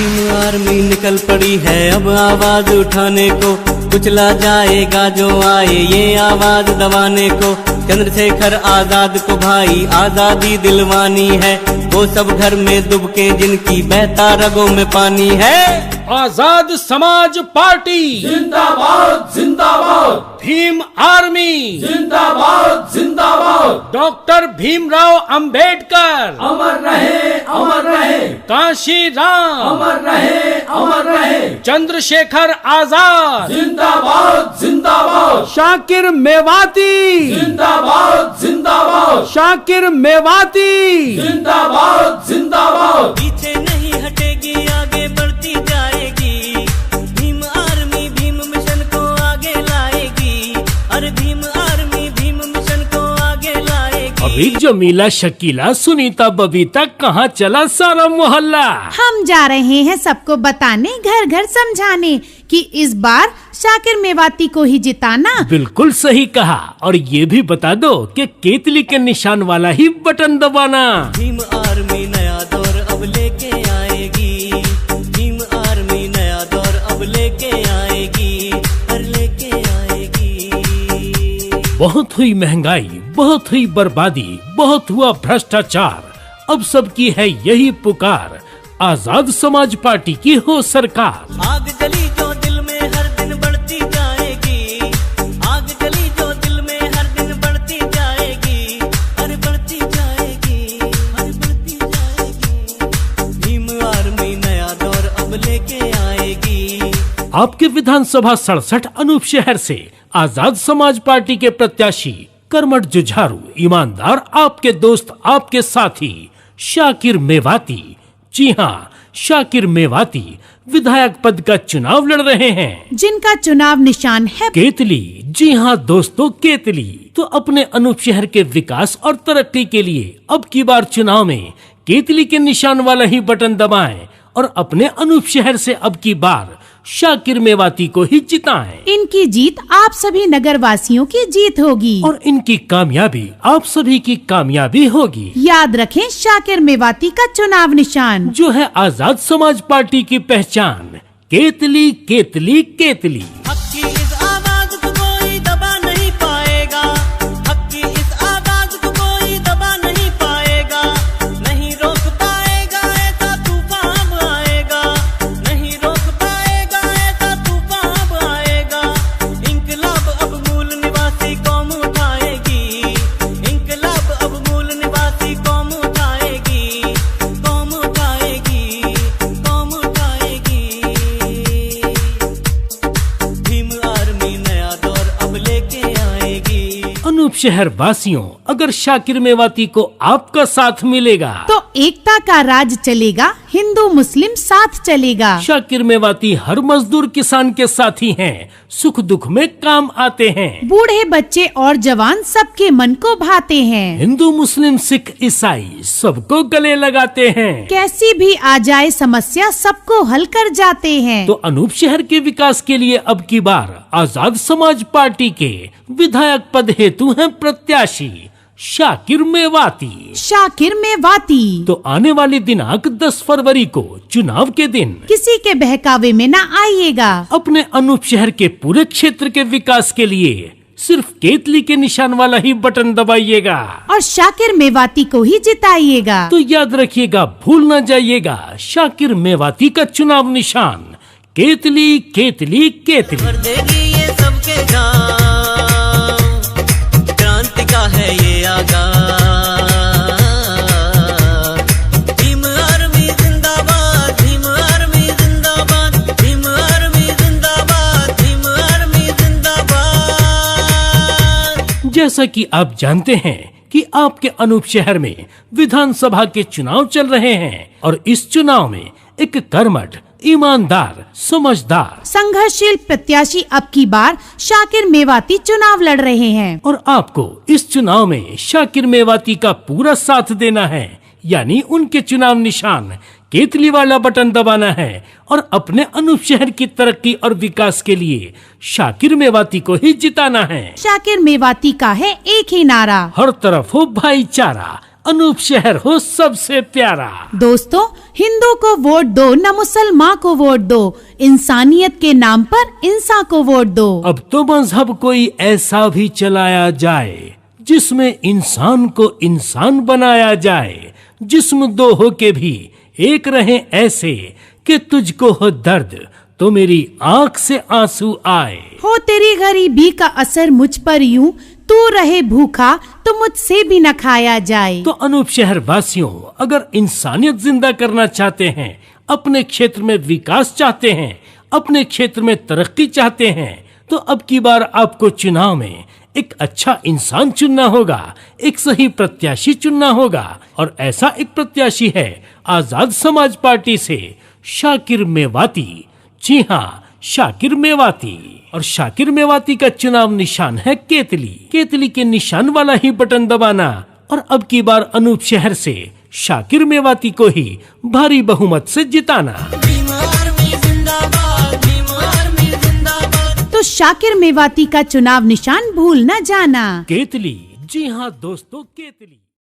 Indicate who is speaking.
Speaker 1: Bhim army निकल पड़ी है अब आवाज उठाने को, कुचला जाएगा जो आए ये आवाज दबाने को। चंद्रशेखर आजाद को भाई आजादी दिलवानी है, वो सब घर में दुबके जिनकी बहता रगों में पानी है।
Speaker 2: आजाद समाज पार्टी
Speaker 3: जिंदाबाद जिंदाबाद,
Speaker 2: भीम आर्मी
Speaker 3: जिंदाबाद जिंदाबाद,
Speaker 2: डॉक्टर भीमराव अंबेडकर
Speaker 3: अमर रहे अमर रहे,
Speaker 2: काशी राम
Speaker 3: अमर रहे अमर रहे,
Speaker 2: चंद्रशेखर आजाद
Speaker 3: जिंदाबाद जिंदाबाद,
Speaker 2: शाकिर मेवाती
Speaker 3: जिंदाबाद जिंदाबाद,
Speaker 2: शाकिर मेवाती
Speaker 3: जिंदाबाद जिंदाबाद।
Speaker 1: पीछे नहीं हटेगी आगे बढ़ती जाएगी, भीम आर्मी भीम मिशन को आगे लाएगी। अरे भीम आर्मी भीम मिशन को आगे लाएगी।
Speaker 2: अभी जमीला शकीला सुनीता बबीता कहाँ चला सारा मोहल्ला।
Speaker 4: हम जा रहे हैं सबको बताने, घर घर समझाने कि इस बार शाकिर मेवाती को ही जिताना।
Speaker 2: बिल्कुल सही कहा। और ये भी बता दो कि केतली के निशान वाला ही बटन दबाना।
Speaker 1: भीम आर्मी नया दौर अब लेके आएगी, भीम आर्मी नया दौर अब लेके आएगी, हर लेके आएगी।
Speaker 2: बहुत हुई महंगाई, बहुत हुई बर्बादी, बहुत हुआ भ्रष्टाचार, अब सबकी है यही पुकार, आजाद समाज पार्टी की हो सरकार।
Speaker 1: आग जली जो दिल में हर दिन बढ़ती जाएगी, आग जली जो दिल में हर दिन बढ़ती जाएगी, हर बढ़ती जाएगी, हर बढ़ती जाएगी। भीम आर्मी नया दौर अब लेके आएगी।
Speaker 2: आपके विधानसभा 67 अनूप शहर से आजाद समाज पार्टी के प्रत्याशी कर्मठ जुझारू ईमानदार, आपके दोस्त आपके साथी शाकिर मेवाती। जी हाँ, शाकिर मेवाती विधायक पद का चुनाव लड़ रहे हैं,
Speaker 4: जिनका चुनाव निशान है
Speaker 2: केतली। जी हाँ दोस्तों, केतली। तो अपने अनूप शहर के विकास और तरक्की के लिए अब की बार चुनाव में केतली के निशान वाला ही बटन दबाएं और अपने अनूप शहर से अब की बार शाकिर मेवाती को ही जिताएं।
Speaker 4: इनकी जीत आप सभी नगर वासियों की जीत होगी
Speaker 2: और इनकी कामयाबी आप सभी की कामयाबी होगी।
Speaker 4: याद रखें शाकिर मेवाती का चुनाव निशान
Speaker 2: जो है आजाद समाज पार्टी की पहचान, केतली केतली केतली।
Speaker 1: हक की इस आवाज को कोई दबा नहीं पाएगा, हक की इस आवाज को कोई दबा नहीं पाएगा, नहीं रोक पाएगा ऐसा तूफान आएगा, नहीं रोक पाएगा ऐसा तूफान आएगा। इंकलाब अब मूल निवासी कौम उठाएगी, इंकलाब अब मूल निवासी कौम उठाएगी, कौम उठाएगी, कौम उठाएगी। भीम आर्मी नया दौर अब लेके आएगी।
Speaker 2: अनूप शहर वासियों, अगर शाकिर मेवाती को आपका साथ मिलेगा
Speaker 4: तो एकता का राज चलेगा, हिंदू मुस्लिम साथ चलेगा।
Speaker 2: शाकिर मेवाती हर मजदूर किसान के साथी हैं, सुख दुख में काम आते हैं,
Speaker 4: बूढ़े बच्चे और जवान सबके मन को भाते हैं,
Speaker 2: हिंदू मुस्लिम सिख ईसाई सबको गले लगाते हैं।
Speaker 4: कैसी भी आ जाए समस्या सबको हल कर जाते हैं।
Speaker 2: तो अनूप शहर के विकास के लिए अब की बार आजाद समाज पार्टी के विधायक पद हेतु हैं प्रत्याशी शाकिर मेवाती।
Speaker 4: शाकिर मेवाती
Speaker 2: तो आने वाली दिनांक 10 फरवरी को चुनाव के दिन
Speaker 4: किसी के बहकावे में न आइएगा।
Speaker 2: अपने अनूप शहर के पूरे क्षेत्र के विकास के लिए सिर्फ केतली के निशान वाला ही बटन दबाइएगा
Speaker 4: और शाकिर मेवाती को ही जिताइएगा।
Speaker 2: तो याद रखिएगा, भूल न जाइएगा, शाकिर मेवाती का चुनाव निशान केतली केतली केतली।
Speaker 1: भर देगी ये सबके गाँव, क्रांति का है ये आगाज। भीम आर्मी जिंदाबाद, भीम आर्मी जिंदाबाद, भीम आर्मी जिंदाबाद, भीम आर्मी जिंदाबाद।
Speaker 2: जैसा कि आप जानते हैं कि आपके अनूप शहर में विधानसभा के चुनाव चल रहे हैं और इस चुनाव में एक कर्मठ, ईमानदार, समझदार,
Speaker 4: संघर्षशील प्रत्याशी अब की बार शाकिर मेवाती चुनाव लड़ रहे हैं
Speaker 2: और आपको इस चुनाव में शाकिर मेवाती का पूरा साथ देना है, यानी उनके चुनाव निशान केतली वाला बटन दबाना है और अपने अनूप शहर की तरक्की और विकास के लिए शाकिर मेवाती को ही जिताना है।
Speaker 4: शाकिर मेवाती का है एक ही नारा,
Speaker 2: हर तरफ हो भाईचारा, अनूप शहर हो सबसे प्यारा।
Speaker 4: दोस्तों, हिंदू को वोट दो न मुसलमान को वोट दो, इंसानियत के नाम पर इंसान को वोट दो।
Speaker 2: अब तो मजहब कोई ऐसा भी चलाया जाए जिसमें इंसान को इंसान बनाया जाए, जिस्म दो हो के भी एक रहे ऐसे कि तुझको हो दर्द तो मेरी आंख से आंसू आए।
Speaker 4: हो तेरी गरीबी का असर मुझ पर यूं, तू रहे भूखा तो मुझसे भी न खाया जाए।
Speaker 2: तो अनूप शहर वासियों, अगर इंसानियत जिंदा करना चाहते हैं, अपने क्षेत्र में विकास चाहते हैं, अपने क्षेत्र में तरक्की चाहते हैं, तो अब की बार आपको चुनाव में एक अच्छा इंसान चुनना होगा, एक सही प्रत्याशी चुनना होगा। और ऐसा एक प्रत्याशी है आजाद समाज पार्टी से शाकिर मेवाती। जी हाँ, शाकिर मेवाती। और शाकिर मेवाती का चुनाव निशान है केतली। केतली के निशान वाला ही बटन दबाना और अब की बार अनूप शहर से शाकिर मेवाती को ही भारी बहुमत से जिताना।
Speaker 4: तो शाकिर मेवाती का चुनाव निशान भूल न जाना।
Speaker 2: केतली। जी हाँ दोस्तों, केतली।